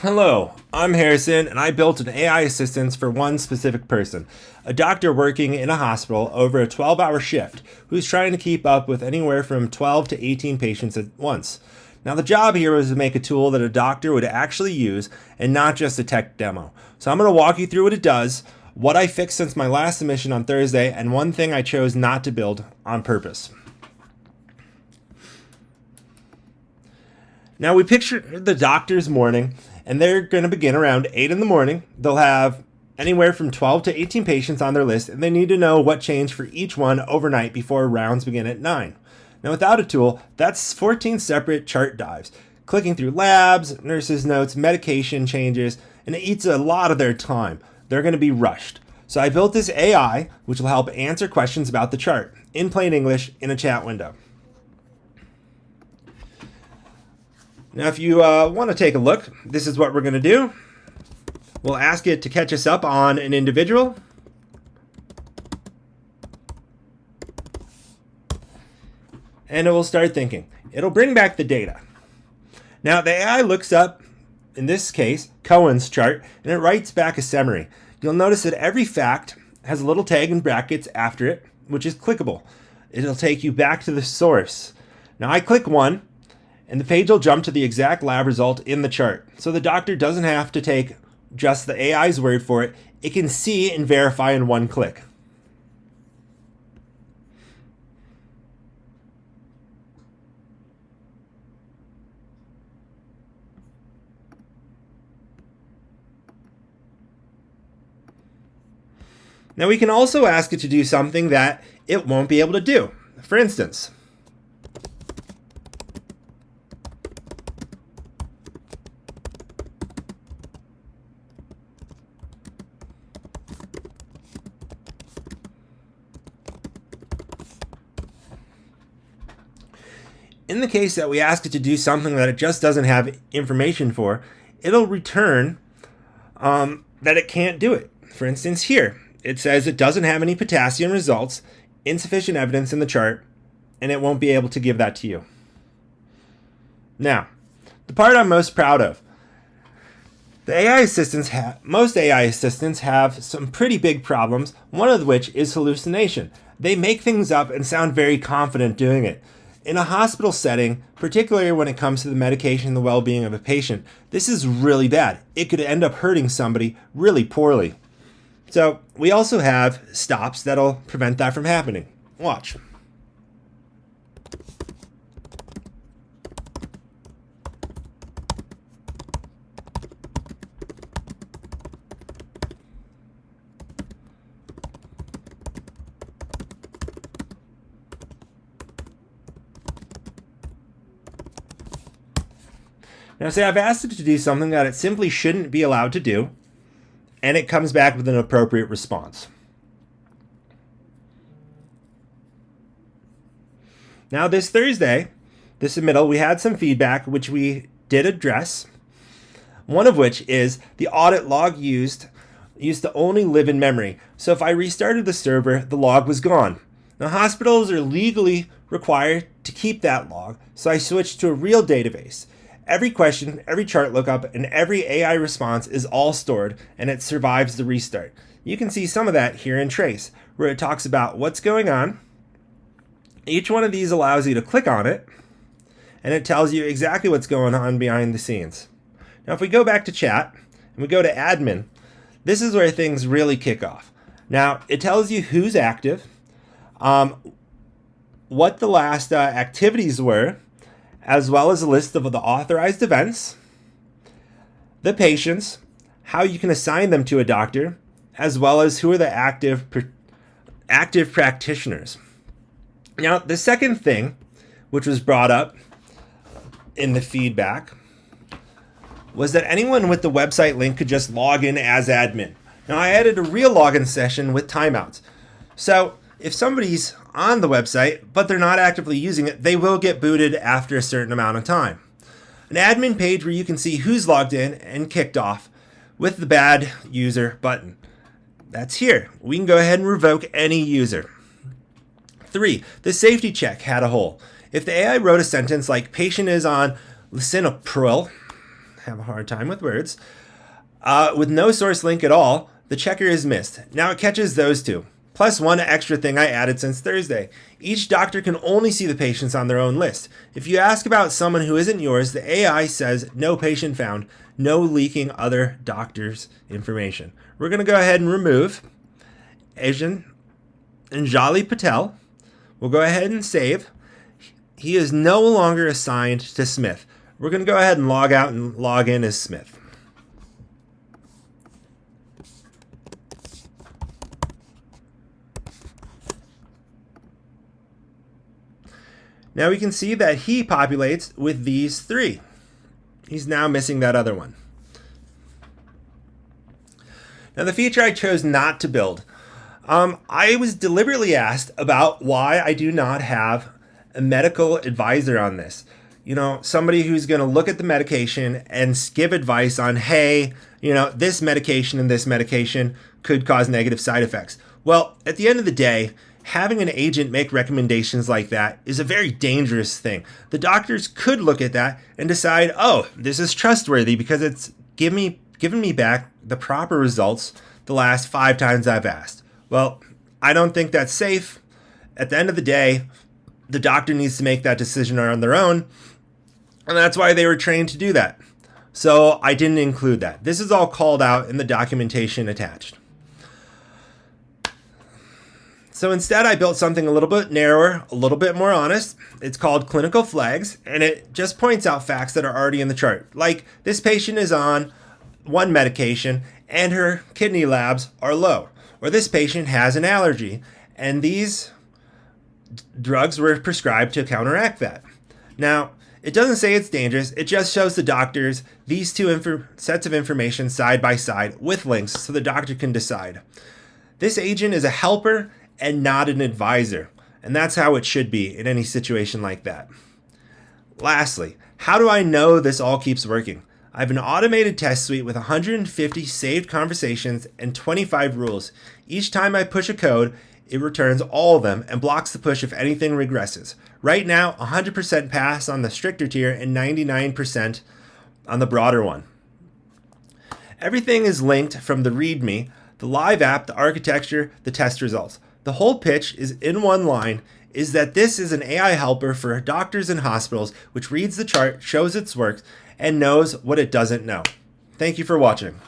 Hello, I'm Harrison, and I built an AI assistant for one specific person, a doctor working in a hospital over a 12-hour shift who's trying to keep up with anywhere from 12 to 18 patients at once. Now, the job here was to make a tool that a doctor would actually use and not just a tech demo. So I'm going to walk you through what it does, what I fixed since my last submission on Thursday, and one thing I chose not to build on purpose. Now, we picture the doctor's morning, and they're going to begin around 8 in the morning. They'll have anywhere from 12 to 18 patients on their list, and they need to know what changed for each one overnight before rounds begin at 9. Now, without a tool, that's 14 separate chart dives, clicking through labs, nurses' notes, medication changes, and it eats a lot of their time. They're going to be rushed. So I built this AI, which will help answer questions about the chart in plain English in a chat window. Now, if you want to take a look, this is what we're going to do. We'll ask it to catch us up on an individual. And it will start thinking. It'll bring back the data. Now, the AI looks up, in this case, Cohen's chart, and it writes back a summary. You'll notice that every fact has a little tag in brackets after it, which is clickable. It'll take you back to the source. Now, I click one, and the page will jump to the exact lab result in the chart. So the doctor doesn't have to take just the AI's word for it. It can see and verify in one click. Now we can also ask it to do something that it won't be able to do. For instance, in the case that we ask it to do something that it just doesn't have information for, it'll return that it can't do it. For instance, here, it says it doesn't have any potassium results, insufficient evidence in the chart, and it won't be able to give that to you. Now, the part I'm most proud of, most AI assistants have some pretty big problems, one of which is hallucination. They make things up and sound very confident doing it. In a hospital setting, particularly when it comes to the medication and the well-being of a patient, this is really bad. It could end up hurting somebody really poorly. So we also have stops that'll prevent that from happening. Watch. Now, say I've asked it to do something that it simply shouldn't be allowed to do, and it comes back with an appropriate response. Now, this Thursday, the submittal, we had some feedback which we did address. One of which is the audit log used to only live in memory. So if I restarted the server, the log was gone. Now, hospitals are legally required to keep that log, so I switched to a real database. Every question, every chart lookup, and every AI response is all stored, and it survives the restart. You can see some of that here in Trace, where it talks about what's going on. Each one of these allows you to click on it, and it tells you exactly what's going on behind the scenes. Now, if we go back to chat, and we go to admin, this is where things really kick off. Now, it tells you who's active, what the last activities were, as well as a list of the authorized events, the patients, how you can assign them to a doctor, as well as who are the active practitioners. Now, the second thing, which was brought up in the feedback, was that anyone with the website link could just log in as admin. Now, I added a real login session with timeouts. So if somebody's on the website, but they're not actively using it, they will get booted after a certain amount of time. An admin page where you can see who's logged in and kicked off with the bad user button. That's here. We can go ahead and revoke any user. 3, the safety check had a hole. If the AI wrote a sentence like patient is on lisinopril, have a hard time with words. With no source link at all, the checker is missed. Now it catches those two. Plus one extra thing I added since Thursday. Each doctor can only see the patients on their own list. If you ask about someone who isn't yours, the AI says no patient found, no leaking other doctors' information. We're going to go ahead and remove Ajay Anjali Patel. We'll go ahead and save. He is no longer assigned to Smith. We're going to go ahead and log out and log in as Smith. Now we can see that he populates with these three. He's now missing that other one. Now the feature I chose not to build. I was deliberately asked about why I do not have a medical advisor on this. You know, somebody who's going to look at the medication and give advice on, hey, you know, this medication and this medication could cause negative side effects. Well, at the end of the day, having an agent make recommendations like that is a very dangerous thing. The doctors could look at that and decide, oh, this is trustworthy because it's given me back the proper results the last 5 times I've asked. Well, I don't think that's safe. At the end of the day, the doctor needs to make that decision on their own, and that's why they were trained to do that. So I didn't include that. This is all called out in the documentation attached. So instead, I built something a little bit narrower, a little bit more honest. It's called Clinical Flags, and it just points out facts that are already in the chart. Like, this patient is on one medication, and her kidney labs are low. Or this patient has an allergy, and these drugs were prescribed to counteract that. Now, it doesn't say it's dangerous. It just shows the doctors these two sets of information side by side with links so the doctor can decide. This agent is a helper and not an advisor, and that's how it should be in any situation like that. Lastly, how do I know this all keeps working? I have an automated test suite with 150 saved conversations and 25 rules. Each time I push a code, it returns all of them and blocks the push if anything regresses. Right now, 100% pass on the stricter tier and 99% on the broader one. Everything is linked from the README, the live app, the architecture, the test results. The whole pitch is in one line, is that this is an AI helper for doctors and hospitals, which reads the chart, shows its work, and knows what it doesn't know. Thank you for watching.